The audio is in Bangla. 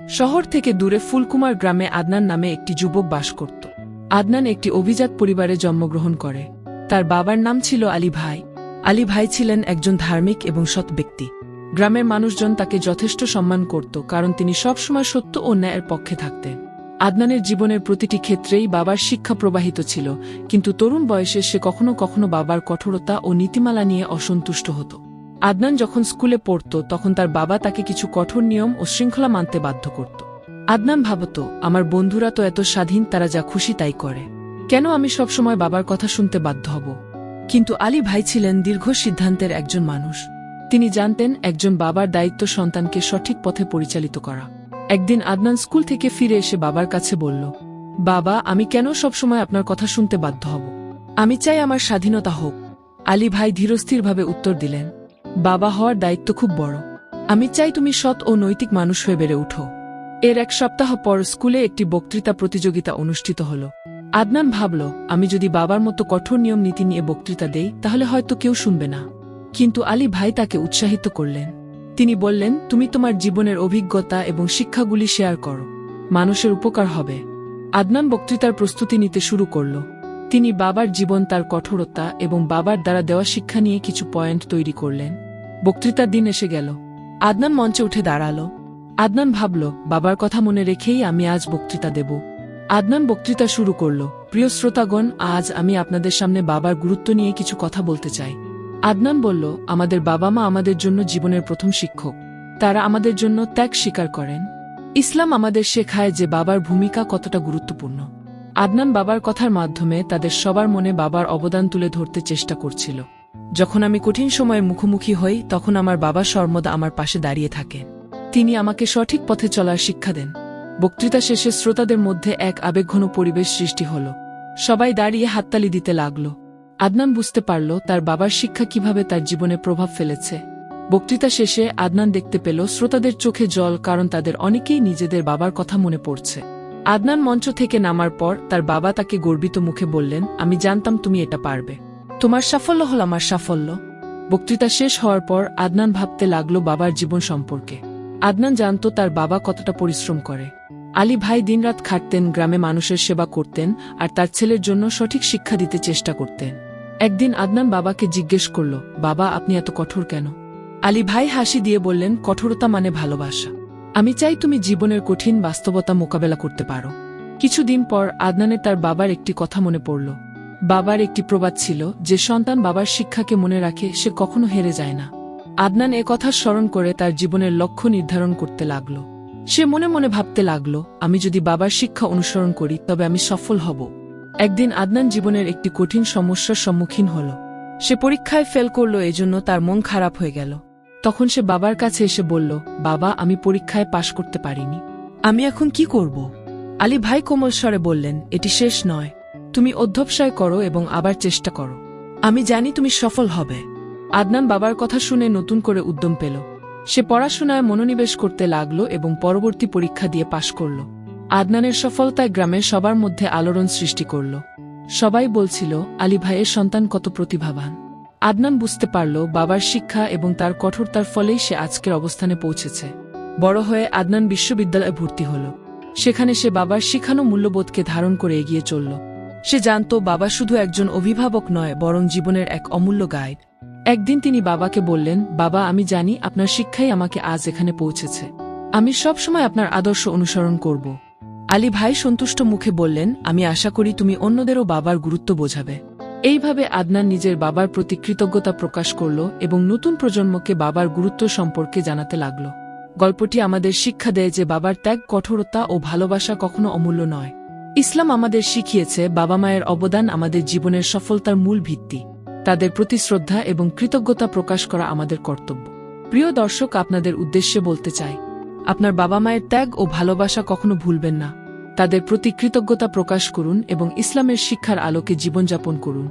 শহর থেকে দূরে ফুলকুমার গ্রামে আদনান নামে একটি যুবক বাস করত। আদনান একটি অভিজাত পরিবারে জন্মগ্রহণ করে। তার বাবার নাম ছিল আলী ভাই। আলী ভাই ছিলেন একজন ধার্মিক এবং সৎ ব্যক্তি। গ্রামের মানুষজন তাকে যথেষ্ট সম্মান করত, কারণ তিনি সবসময় সত্য ও ন্যায়ের পক্ষে থাকতেন। আদনানের জীবনের প্রতিটি ক্ষেত্রেই বাবার শিক্ষা প্রবাহিত ছিল, কিন্তু তরুণ বয়সে সে কখনো কখনো বাবার কঠোরতা ও নীতিমালা নিয়ে অসন্তুষ্ট হতো। আদনান যখন স্কুলে পড়ত তখন তার বাবা তাকে কিছু কঠোর নিয়ম ও শৃঙ্খলা মানতে বাধ্য করত। আদনান ভাবত, আমার বন্ধুরা তো এত স্বাধীন, তারা যা খুশি তাই করে, কেন আমি সবসময় বাবার কথা শুনতে বাধ্য হব? কিন্তু আলী ভাই ছিলেন দীর্ঘ সিদ্ধান্তের একজন মানুষ। তিনি জানতেন একজন বাবার দায়িত্ব সন্তানকে সঠিক পথে পরিচালিত করা। একদিন আদনান স্কুল থেকে ফিরে এসে বাবার কাছে বলল, বাবা, আমি কেন সবসময় আপনার কথা শুনতে বাধ্য হব? আমি চাই আমার স্বাধীনতা হোক। আলী ভাই ধীরস্থিরভাবে উত্তর দিলেন, বাবা হওয়ার দায়িত্ব খুব বড়। আমি চাই তুমি সৎ ও নৈতিক মানুষ হয়ে বেড়ে উঠো। এর এক সপ্তাহ পর স্কুলে একটি বক্তৃতা প্রতিযোগিতা অনুষ্ঠিত হল। আদনান ভাবল, আমি যদি বাবার মতো কঠোর নিয়ম নীতি নিয়ে বক্তৃতা দেই তাহলে হয়তো কেউ শুনবে না। কিন্তু আলী ভাই তাকে উৎসাহিত করলেন। তিনি বললেন, তুমি তোমার জীবনের অভিজ্ঞতা এবং শিক্ষাগুলি শেয়ার করো, মানুষের উপকার হবে। আদনান বক্তৃতার প্রস্তুতি নিতে শুরু করল। তিনি বাবার জীবন, তার কঠোরতা এবং বাবার দ্বারা দেওয়া শিক্ষা নিয়ে কিছু পয়েন্ট তৈরি করলেন। বক্তৃতার দিন এসে গেল। আদনান মঞ্চে উঠে দাঁড়াল। আদনান ভাবল, বাবার কথা মনে রেখেই আমি আজ বক্তৃতা দেব। আদনান বক্তৃতা শুরু করল, প্রিয় শ্রোতাগণ, আজ আমি আপনাদের সামনে বাবার গুরুত্ব নিয়ে কিছু কথা বলতে চাই। আদনান বলল, আমাদের বাবা মা আমাদের জন্য জীবনের প্রথম শিক্ষক। তারা আমাদের জন্য ত্যাগ স্বীকার করেন। ইসলাম আমাদের শেখায় যে বাবার ভূমিকা কতটা গুরুত্বপূর্ণ। আদনান বাবার কথার মাধ্যমে তাদের সবার মনে বাবার অবদান তুলে ধরতে চেষ্টা করছিল। যখন আমি কঠিন সময়ের মুখোমুখি হই তখন আমার বাবা সর্বদা আমার পাশে দাঁড়িয়ে থাকেন। তিনি আমাকে সঠিক পথে চলার শিক্ষা দেন। বক্তৃতা শেষে শ্রোতাদের মধ্যে এক আবেগঘন পরিবেশ সৃষ্টি হল। সবাই দাঁড়িয়ে হাততালি দিতে লাগল। আদনান বুঝতে পারল তার বাবার শিক্ষা কিভাবে তার জীবনে প্রভাব ফেলেছে। বক্তৃতা শেষে আদনান দেখতে পেল শ্রোতাদের চোখে জল, কারণ তাদের অনেকেই নিজেদের বাবার কথা মনে পড়ছে। আদনান মঞ্চ থেকে নামার পর তার বাবা তাকে গর্বিত মুখে বললেন, আমি জানতাম তুমি এটা পারবে। তোমার সাফল্য হল আমার সাফল্য। বক্তৃতা শেষ হওয়ার পর আদনান ভাবতে লাগল বাবার জীবন সম্পর্কে। আদনান জানত তার বাবা কতটা পরিশ্রম করে। আলী ভাই দিনরাত খাটতেন, গ্রামে মানুষের সেবা করতেন আর তার ছেলের জন্য সঠিক শিক্ষা দিতে চেষ্টা করতেন। একদিন আদনান বাবাকে জিজ্ঞেস করল, বাবা, আপনি এত কঠোর কেন? আলী ভাই হাসি দিয়ে বললেন, কঠোরতা মানে ভালোবাসা। আমি চাই তুমি জীবনের কঠিন বাস্তবতা মোকাবেলা করতে পারো। কিছুদিন পর আদনানের তার বাবার একটি কথা মনে পড়ল। বাবার একটি প্রবাদ ছিল, যে সন্তান বাবার শিক্ষাকে মনে রাখে সে কখনো হেরে যায় না। আদনান এ কথা স্মরণ করে তার জীবনের লক্ষ্য নির্ধারণ করতে লাগল। সে মনে মনে ভাবতে লাগল, আমি যদি বাবার শিক্ষা অনুসরণ করি তবে আমি সফল হব। একদিন আদনান জীবনের একটি কঠিন সমস্যার সম্মুখীন হল। সে পরীক্ষায় ফেল করল, এজন্য তার মন খারাপ হয়ে গেল। তখন সে বাবার কাছে এসে বলল, বাবা, আমি পরীক্ষায় পাশ করতে পারিনি, আমি এখন কি করব? আলী ভাই কোমল স্বরে বললেন, এটি শেষ নয়, তুমি অধ্যবসায় করো এবং আবার চেষ্টা করো, আমি জানি তুমি সফল হবে। আদনান বাবার কথা শুনে নতুন করে উদ্যম পেল। সে পড়াশোনায় মনোনিবেশ করতে লাগল এবং পরবর্তী পরীক্ষা দিয়ে পাশ করল। আদনানের সফলতায় গ্রামের সবার মধ্যে আলোড়ন সৃষ্টি করল। সবাই বলছিল, আলী ভাইয়ের সন্তান কত প্রতিভাবান। আদনান বুঝতে পারল বাবার শিক্ষা এবং তার কঠোরতার ফলেই সে আজকের অবস্থানে পৌঁছেছে। বড় হয়ে আদনান বিশ্ববিদ্যালয়ে ভর্তি হল। সেখানে সে বাবার শিখানো মূল্যবোধকে ধারণ করে এগিয়ে চলল। সে জানত বাবা শুধু একজন অভিভাবক নয়, বরং জীবনের এক অমূল্য গাইড। একদিন তিনি বাবাকে বললেন, বাবা, আমি জানি আপনার শিক্ষাই আমাকে আজ এখানে পৌঁছেছে। আমি সবসময় আপনার আদর্শ অনুসরণ করব। আলী ভাই সন্তুষ্ট মুখে বললেন, আমি আশা করি তুমি অন্যদেরও বাবার গুরুত্ব বোঝাবে। এইভাবে আদনান নিজের বাবার প্রতি কৃতজ্ঞতা প্রকাশ করল এবং নতুন প্রজন্মকে বাবার গুরুত্ব সম্পর্কে জানাতে লাগল। গল্পটি আমাদের শিক্ষা দেয় যে বাবার ত্যাগ, কঠোরতা ও ভালোবাসা কখনো অমূল্য নয়। ইসলাম আমাদের শিখিয়েছে বাবা মায়ের অবদান আমাদের জীবনের সফলতার মূল ভিত্তি। তাদের প্রতি শ্রদ্ধা এবং কৃতজ্ঞতা প্রকাশ করা আমাদের কর্তব্য। প্রিয় দর্শক, আপনাদের উদ্দেশ্যে বলতে চাই, আপনার বাবা মায়ের ত্যাগ ও ভালোবাসা কখনো ভুলবেন না। তাদের প্রতি কৃতজ্ঞতা প্রকাশ করুন এবং ইসলামের শিক্ষার আলোকে জীবনযাপন করুন।